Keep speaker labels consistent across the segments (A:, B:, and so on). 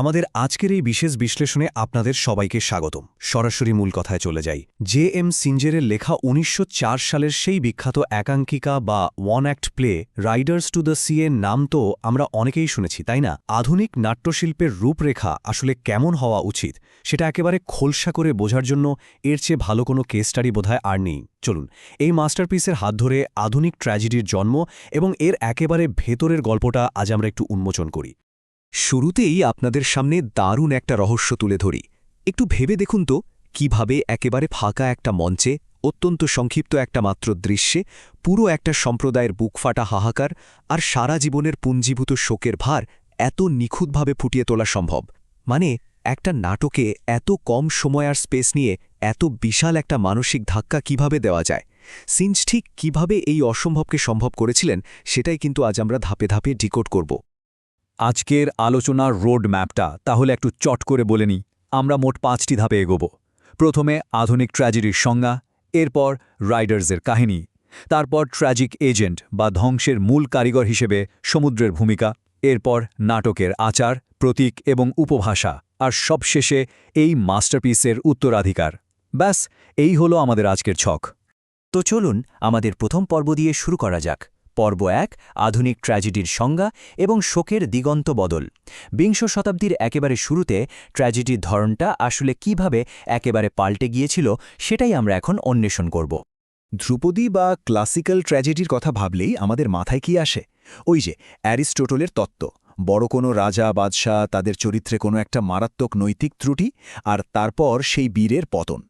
A: আমাদের আজকের এই বিশেষ বিশ্লেষণে আপনাদের সবাইকে স্বাগতম। সরাসরি মূল কথায় চলে যাই। জে.এম. সিঞ্জেরের লেখা ১৯০৪ সালের সেই বিখ্যাত একাঙ্কিকা বা one act play Riders to the sea এর নাম তো আমরা অনেকেই শুনেছি, তাই না? আধুনিক নাট্যশিল্পের রূপরেখা আসলে কেমন হওয়া উচিত সেটা একেবারে খোলসা করে বোঝার জন্য এর চেয়ে ভালো কোনো কেস স্টাডি বোধহয় আর নেই। চলুন এই মাস্টারপিসের হাত ধরে আধুনিক ট্র্যাজেডির জন্ম এবং এর একেবারে ভেতরের গল্পটা আজ আমরা একটু উন্মোচন করি।
B: শুরুতেই আপনাদের সামনে দারুণ একটা রহস্য তুলে ধরি। একটু ভেবে দেখুন তো কিভাবে একেবারে ফাঁকা একটা মঞ্চে অত্যন্ত সংক্ষিপ্ত একটা মাত্র দৃশ্যে পুরো একটা সম্প্রদায়ের বুকফাটা হাহাকার আর সারা জীবনের পুঞ্জীভূত শোকের ভার এত নিখুঁতভাবে ফুটিয়ে তোলা সম্ভব। মানে একটা নাটকে এত কম সময় আর স্পেস নিয়ে এত বিশাল একটা মানসিক ধাক্কা কিভাবে দেওয়া যায়। সিঞ্জ ঠিক কিভাবে এই অসম্ভবকে সম্ভব করেছিলেন সেটাই কিন্তু আজ আমরা ধাপে ধাপে ডিকোড করব।
C: আজকের আলোচনার রোড ম্যাপটা তাহলে একটু চট করে বলে নিই। আমরা মোট 5টি ধাপে এগোব। প্রথমে আধুনিক ট্র্যাজেডির সংজ্ঞা, এরপর রাইডার্সের কাহিনী, তারপর ট্র্যাজিক এজেন্ট বা ধ্বংসের মূল কারিগর হিসেবে সমুদ্রের ভূমিকা, এরপর নাটকের আচার, প্রতীক এবং উপভাষা, আর সবশেষে এই মাস্টারপিসের উত্তরাধিকার। ব্যাস, এই হলো আমাদের আজকের ছক।
D: তো চলুন আমাদের প্রথম পর্ব দিয়ে শুরু করা যাক। পর্ব ১, আধুনিক ট্র্যাজেডির সংজ্ঞা এবং শোকের দিগন্ত বদল। বিংশ শতাব্দীর একেবারে শুরুতে ট্র্যাজেডির ধরনটা আসলে কিভাবে একেবারে পাল্টে গিয়েছিল সেটাই আমরা এখন অন্বেষণ করব।
B: ধ্রুপদী বা ক্লাসিক্যাল ট্র্যাজেডির কথা ভাবলেই আমাদের মাথায় কি আসে? ওই যে অ্যারিস্টোটলের তত্ত্ব, বড় কোনো রাজা বাদশাহ, তাদের চরিত্রে কোনো একটা মারাত্মক নৈতিক ত্রুটি, আর তারপর সেই বীরের পতন।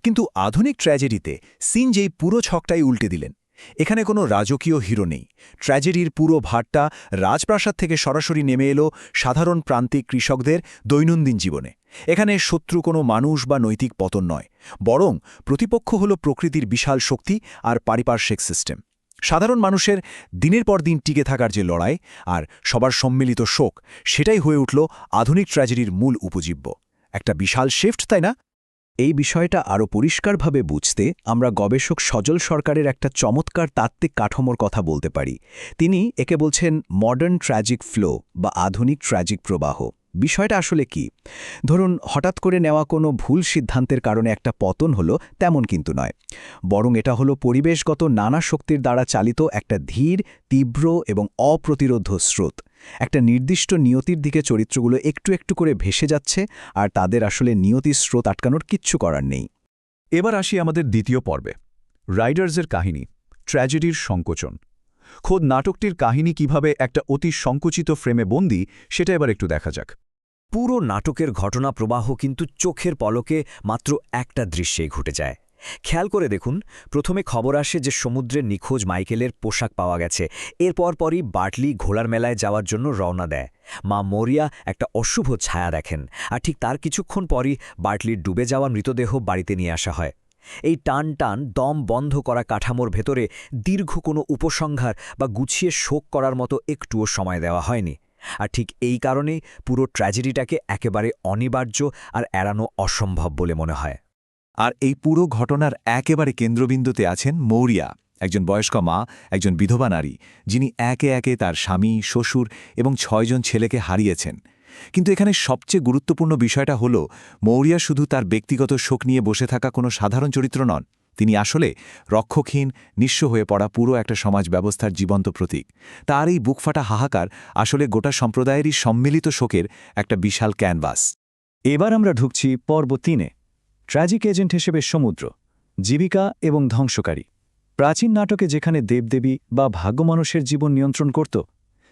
B: কিন্তু আধুনিক ট্র্যাজেডিতে সিঞ্জ এই পুরো ছকটাই উল্টে দিলেন। এখানে কোনো রাজকীয় হিরো নেই। ট্র্যাজেডির পুরো ভারটা রাজপ্রাসাদ থেকে সরাসরি নেমে এলো সাধারণ প্রান্তিক কৃষকদের দৈনন্দিন জীবনে। এখানে শত্রু কোনো মানুষ বা নৈতিক পতন নয়, বরং প্রতিপক্ষ হল প্রকৃতির বিশাল শক্তি আর পারিপার্শ্বিক সিস্টেম। সাধারণ মানুষের দিনের পর দিন টিকে থাকার যে লড়াই আর সবার সম্মিলিত শোক, সেটাই হয়ে উঠল আধুনিক ট্র্যাজেডির মূল উপজীব্য। একটা বিশাল শিফট, তাই না? এই বিষয়টা আরও পরিষ্কারভাবে বুঝতে আমরা গবেষক সজল সরকারের একটা চমৎকার তাত্ত্বিক কাঠামোর কথা বলতে পারি। তিনি একে বলছেন মডার্ন ট্র্যাজিক ফ্লো বা আধুনিক ট্র্যাজিক প্রবাহ। বিষয়টা আসলে কি? ধরুন, হঠাৎ করে নেওয়া কোনো ভুল সিদ্ধান্তের কারণে একটা পতন হলো, তেমন কিন্তু নয়, বরং এটা হলো পরিবেশগত নানা শক্তির দ্বারা চালিত একটা ধীর, তীব্র এবং অপ্রতিরোধ্য স্রোত। একটা নির্দিষ্ট নিয়তির দিকে চরিত্রগুলো একটু একটু করে ভেসে যাচ্ছে, আর তাদের আসলে নিয়তির স্রোত আটকানোর কিচ্ছু করার নেই।
C: এবার আসি আমাদের দ্বিতীয় পর্বে, রাইডার্সের কাহিনী, ট্র্যাজেডির সংকোচন। খোদ নাটকটির কাহিনী কিভাবে একটা অতি সংকুচিত ফ্রেমে বন্দী, সেটা এবার একটু দেখা যাক।
D: পুরো নাটকের ঘটনা প্রবাহ কিন্তু চোখের পলকে মাত্র একটা দৃশ্যেই ঘটে যায়। খেয়াল করে দেখুন, প্রথমে খবর আসে যে সমুদ্রের নিখোঁজ মাইকেলের পোশাক পাওয়া গেছে। এরপর পরই বার্টলি ঘোড়ার মেলায় যাওয়ার জন্য রওনা দেয়। মা মরিয়া একটা অশুভ ছায়া দেখেন, আর ঠিক তার কিছুক্ষণ পরই বার্টলির ডুবে যাওয়া মৃতদেহ বাড়িতে নিয়ে আসা হয়। এই টান টান দম বন্ধ করা কাঠামোর ভেতরে দীর্ঘ কোনো উপসংহার বা গুছিয়ে শোক করার মতো একটুও সময় দেওয়া হয়নি। আর ঠিক এই কারণেই পুরো ট্র্যাজেডিটাকে একেবারে অনিবার্য আর এড়ানো অসম্ভব বলে মনে হয়।
B: আর এই পুরো ঘটনার একেবারে কেন্দ্রবিন্দুতে আছেন মৌরিয়া, একজন বয়স্ক মা, একজন বিধবা নারী, যিনি একে একে তার স্বামী, শ্বশুর এবং 6 জন ছেলেকে হারিয়েছেন। কিন্তু এখানে সবচেয়ে গুরুত্বপূর্ণ বিষয়টা হল, মৌরিয়া শুধু তার ব্যক্তিগত শোক নিয়ে বসে থাকা কোনো সাধারণ চরিত্র নন। তিনি আসলে রক্ষকহীন, নিঃস্ব হয়ে পড়া পুরো একটা সমাজ ব্যবস্থার জীবন্ত প্রতীক। তার এই বুকফাটা হাহাকার আসলে গোটা সম্প্রদায়েরই সম্মিলিত শোকের একটা বিশাল ক্যানভাস।
C: এবার আমরা ঢুকছি পর্ব 3-এ, ট্র্যাজিক এজেন্ট হিসেবে সমুদ্র, জীবিকা এবং ধ্বংসকারী। প্রাচীন নাটকে যেখানে দেবদেবী বা ভাগ্যমানুষের জীবন নিয়ন্ত্রণ করত,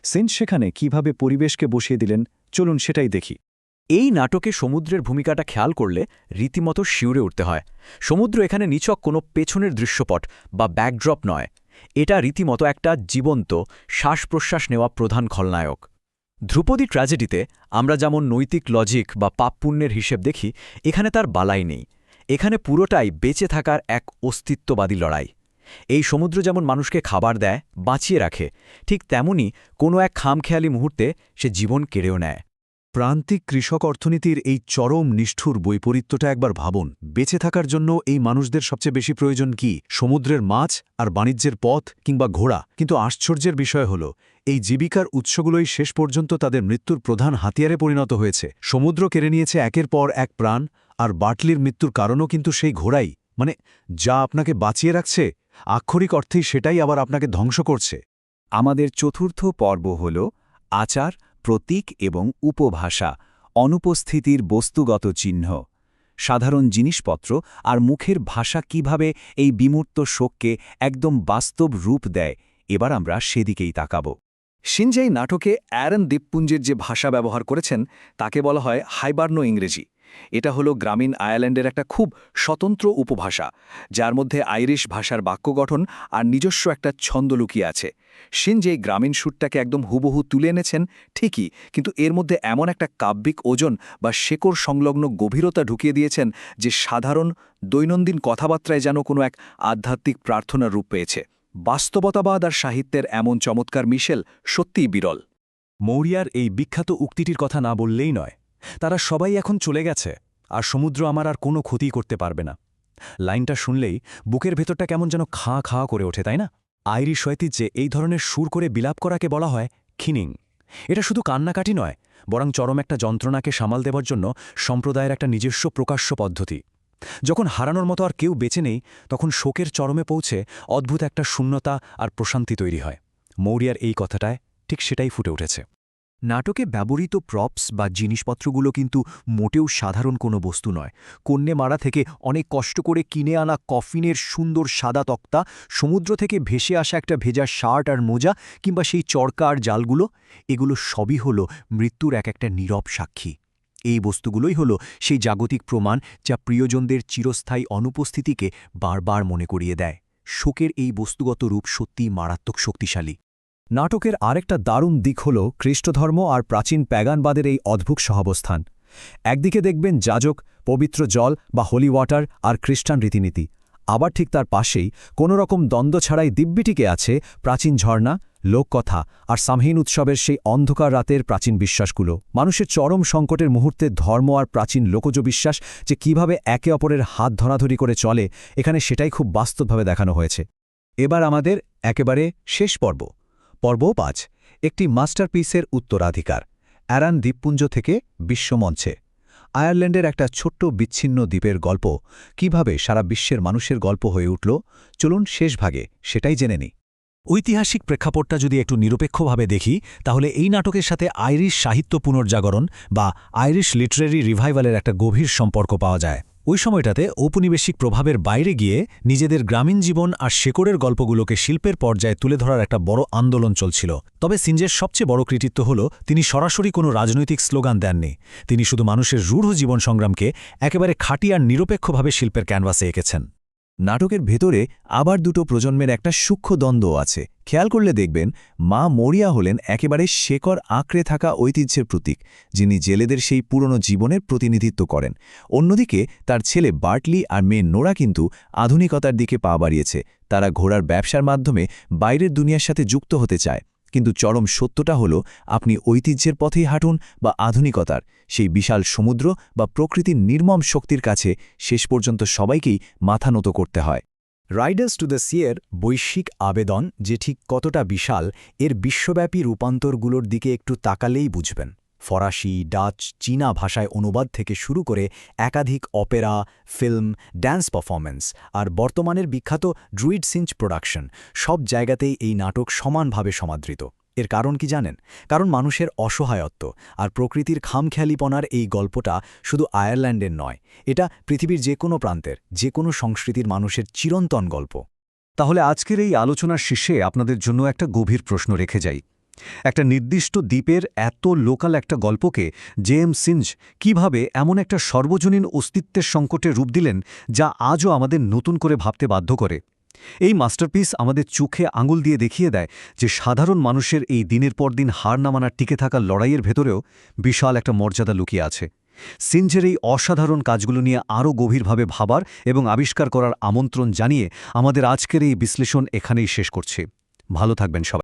C: সিঞ্জ সেখানে কিভাবে পরিবেশকে বসিয়ে দিলেন, চলুন সেটাই দেখি।
D: এই নাটকে সমুদ্রের ভূমিকাটা খেয়াল করলে রীতিমতো শিউরে উঠতে হয়। সমুদ্র এখানে নিছক কোনো পেছনের দৃশ্যপট বা ব্যাকড্রপ নয়, এটা রীতিমতো একটা জীবন্ত, শ্বাস-প্রশ্বাস নেওয়া প্রধান খলনায়ক। ধ্রুপদী ট্র্যাজেডিতে আমরা যেমন নৈতিক লজিক বা পাপ-পুণ্যের হিসেব দেখি, এখানে তার বালাই নেই। এখানে পুরোটাই বেঁচে থাকার এক অস্তিত্ববাদী লড়াই। এই সমুদ্র যেমন মানুষকে খাবার দেয়, বাঁচিয়ে রাখে, ঠিক তেমনি কোনো এক খামখেয়ালি মুহূর্তে সে জীবন কেড়েও নেয়।
B: প্রান্তিক কৃষক অর্থনীতির এই চরম নিষ্ঠুর বৈপরীত্যটা একবার ভাবুন। বেঁচে থাকার জন্য এই মানুষদের সবচেয়ে বেশি প্রয়োজন কি? সমুদ্রের মাছ আর বাণিজ্যের পথ কিংবা ঘোড়া। কিন্তু আশ্চর্যের বিষয় হল এই জীবিকার উৎসগুলোই শেষ পর্যন্ত তাদের মৃত্যুর প্রধান হাতিয়ারে পরিণত হয়েছে। সমুদ্র কেড়ে নিয়েছে একের পর এক প্রাণ, আর বার্টলির মৃত্যুর কারণও কিন্তু সেই ঘোড়াই। মানে যা আপনাকে বাঁচিয়ে রাখছে, আক্ষরিক অর্থেই সেটাই আবার আপনাকে ধ্বংস করছে।
C: আমাদের চতুর্থ পর্ব হল আচার, প্রতীক এবং উপভাষা, অনুপস্থিতির বস্তুগত চিহ্ন। সাধারণ জিনিসপত্র আর মুখের ভাষা কিভাবে এই বিমূর্ত শোককে একদম বাস্তব রূপ দেয়, এবার আমরা সেদিকেই তাকাব।
B: শিনজেই নাটকে অ্যারন দ্বীপপুঞ্জের যে ভাষা ব্যবহার করেছেন তাকে বলা হয় হাইবার্নো ইংরেজি। এটা হলো গ্রামীণ আয়ারল্যান্ডের একটা খুব স্বতন্ত্র উপভাষা, যার মধ্যে আইরিশ ভাষার বাক্য গঠন আর নিজস্ব একটা ছন্দ লুকিয়ে আছে। শিনজেই গ্রামীণ সুরটাকে একদম হুবহু তুলে এনেছেন ঠিকই, কিন্তু এর মধ্যে এমন একটা কাব্যিক ওজন বা শেকড় সংলগ্ন গভীরতা ঢুকিয়ে দিয়েছেন যে সাধারণ দৈনন্দিন কথাবার্তায় যেন কোনো এক আধ্যাত্মিক প্রার্থনার রূপ পেয়েছে। বাস্তবতাবাদ আর সাহিত্যের এমন চমৎকার মিশেল সত্যিই বিরল।
A: মৌরিয়ার এই বিখ্যাত উক্তিটির কথা না বললেই নয়। তারা সবাই এখন চলে গেছে, আর সমুদ্র আমার আর কোনো ক্ষতি করতে পারবে না। লাইনটা শুনলেই বুকের ভেতরটা কেমন যেন খাঁ খাঁ করে ওঠে, তাই না? আইরিশ ঐতিহ্যে এই ধরনের সুর করে বিলাপ করাকে বলা হয় খিনিং। এটা শুধু কান্নাকাটি নয়, বরং চরম একটা যন্ত্রণাকে সামাল দেবার জন্য সম্প্রদায়ের একটা নিজস্ব প্রকাশ্য পদ্ধতি। যখন হারানোর মতো আর কেউ বেঁচে নেই, তখন শোকের চরমে পৌঁছে অদ্ভুত একটা শূন্যতা আর প্রশান্তি তৈরি হয়। মৌরিয়ার এই কথাটায় ঠিক সেটাই ফুটে উঠেছে।
C: নাটকে ব্যবহৃত প্রপস বা জিনিসপত্রগুলো কিন্তু মোটেও সাধারণ কোনো বস্তু নয়। কন্যে মারা থেকে অনেক কষ্ট করে কিনে আনা কফিনের সুন্দর সাদা তক্তা, সমুদ্র থেকে ভেসে আসা একটা ভেজা শার্ট আর মোজা, কিংবা সেই চরকা আর জালগুলো, এগুলো সবই হলো মৃত্যুর এক একটা নীরব সাক্ষী। এই বস্তুগুলোই হলো সেই জাগতিক প্রমাণ যা প্রিয়জনদের চিরস্থায়ী অনুপস্থিতিকে বারবার মনে করিয়ে দেয়। শোকের এই বস্তুগত রূপ সত্যিই মারাত্মক শক্তিশালী। নাটকের আরেকটা দারুণ দিক হল খ্রিস্টধর্ম আর প্রাচীন প্যাগানবাদের এই অদ্ভুত সহাবস্থান। একদিকে দেখবেন যাজক, পবিত্র জল বা হোলি ওয়াটার আর খ্রিস্টান রীতিনীতি, আবার ঠিক তার পাশেই কোনো রকম দ্বন্দ্ব ছাড়াই দিব্যিটিকে আছে প্রাচীন ঝর্ণা, লোককথা আর সামহীন উৎসবের সেই অন্ধকার রাতের প্রাচীন বিশ্বাসগুলো। মানুষের চরম সংকটের মুহূর্তে ধর্ম আর প্রাচীন লোকজ বিশ্বাস যে কিভাবে একে অপরের হাত ধরাধরি করে চলে, এখানে সেটাই খুব বাস্তবভাবে দেখানো হয়েছে। এবার আমাদের একেবারে শেষ পর্ব, পর্ব ৫, একটি মাস্টারপিসের উত্তরাধিকার, অ্যারান দ্বীপপুঞ্জ থেকে বিশ্বমঞ্চে। আয়ারল্যান্ডের একটা ছোট্ট বিচ্ছিন্ন দ্বীপের গল্প কিভাবে সারা বিশ্বের মানুষের গল্প হয়ে উঠল, চলুন শেষ ভাগে সেটাই জেনে নিই। ঐতিহাসিক প্রেক্ষাপটটা যদি একটু নিরপেক্ষভাবে দেখি, তাহলে এই নাটকের সাথে আইরিশ সাহিত্য পুনর্জাগরণ বা আইরিশ লিটারেরি রিভাইভালের একটা গভীর সম্পর্ক পাওয়া যায়। ওই সময়টাতে ঔপনিবেশিক প্রভাবের বাইরে গিয়ে নিজেদের গ্রামীণ জীবন আর শেকড়ের গল্পগুলোকে শিল্পের পর্যায়ে তুলে ধরার একটা বড় আন্দোলন চলছিল। তবে সিনজের সবচেয়ে বড় কৃতিত্ব হল তিনি সরাসরি কোনো রাজনৈতিক স্লোগান দেননি। তিনি শুধু মানুষের রূঢ় জীবন সংগ্রামকে একেবারে খাঁটি আর নিরপেক্ষভাবে শিল্পের ক্যানভাসে এঁকেছেন। নাটকের ভেতরে আবার দুটো প্রজন্মের একটা সূক্ষ্ম দ্বন্দ্ব আছে। খেয়াল করলে দেখবেন মা মরিয়া হলেন একেবারে শেকড় আঁকড়ে থাকা ঐতিহ্যের প্রতীক, যিনি জেলেদের সেই পুরনো জীবনের প্রতিনিধিত্ব করেন। অন্যদিকে তার ছেলে বার্টলি আর মেয়ে নোরা কিন্তু আধুনিকতার দিকে পা বাড়িয়েছে। তারা ঘোড়ার ব্যবসার মাধ্যমে বাইরের দুনিয়ার সাথে যুক্ত হতে চায়। কিন্তু চরম সত্যটা হলো, আপনি ঐতিহ্যের পথেই হাঁটুন বা আধুনিকতার, সেই বিশাল সমুদ্র বা প্রকৃতির নির্মম শক্তির কাছে শেষ পর্যন্ত সবাইকেই মাথা নত করতে হয়। রাইডার্স টু দ্য সিয়ের বৈশ্বিক আবেদন যে ঠিক কতটা বিশাল, এর বিশ্বব্যাপী রূপান্তরগুলোর দিকে একটু তাকালেই বুঝবেন। ফরাসি, ডাচ, চীনা ভাষায় অনুবাদ থেকে শুরু করে একাধিক অপেরা, ফিল্ম, ড্যান্স পারফরম্যান্স আর বর্তমানের বিখ্যাত ড্রুইড সিঞ্চ প্রোডাকশন, সব জায়গাতেই এই নাটক সমানভাবে সমাদৃত। এর কারণ কি জানেন? কারণ মানুষের অসহায়ত্ব আর প্রকৃতির খামখেয়ালিপনার এই গল্পটা শুধু আয়ারল্যান্ডের নয়, এটা পৃথিবীর যে কোনো প্রান্তের, যে কোনো সংস্কৃতির মানুষের চিরন্তন গল্প।
A: তাহলে আজকের এই আলোচনার শীর্ষে আপনাদের জন্য একটা গভীর প্রশ্ন রেখে যাই। একটা নির্দিষ্ট দ্বীপের এত লোকাল একটা গল্পকে জেএম সিঞ্জ কিভাবে এমন একটা সর্বজনীন অস্তিত্বের সংকটে রূপ দিলেন, যা আজও আমাদের নতুন করে ভাবতে বাধ্য করে। এই মাস্টারপিস আমাদের চোখে আঙুল দিয়ে দেখিয়ে দেয় যে সাধারণ মানুষের এই দিনের পর দিন হার না মানার টিকে থাকা লড়াইয়ের ভেতরেও বিশাল একটা মর্যাদা লুকিয়ে আছে। সিঞ্জের এই অসাধারণ কাজগুলো নিয়ে আরও গভীরভাবে ভাবার এবং আবিষ্কার করার আমন্ত্রণ জানিয়ে আমাদের আজকের এই বিশ্লেষণ এখানেই শেষ করছি। ভালো থাকবেন সবাই।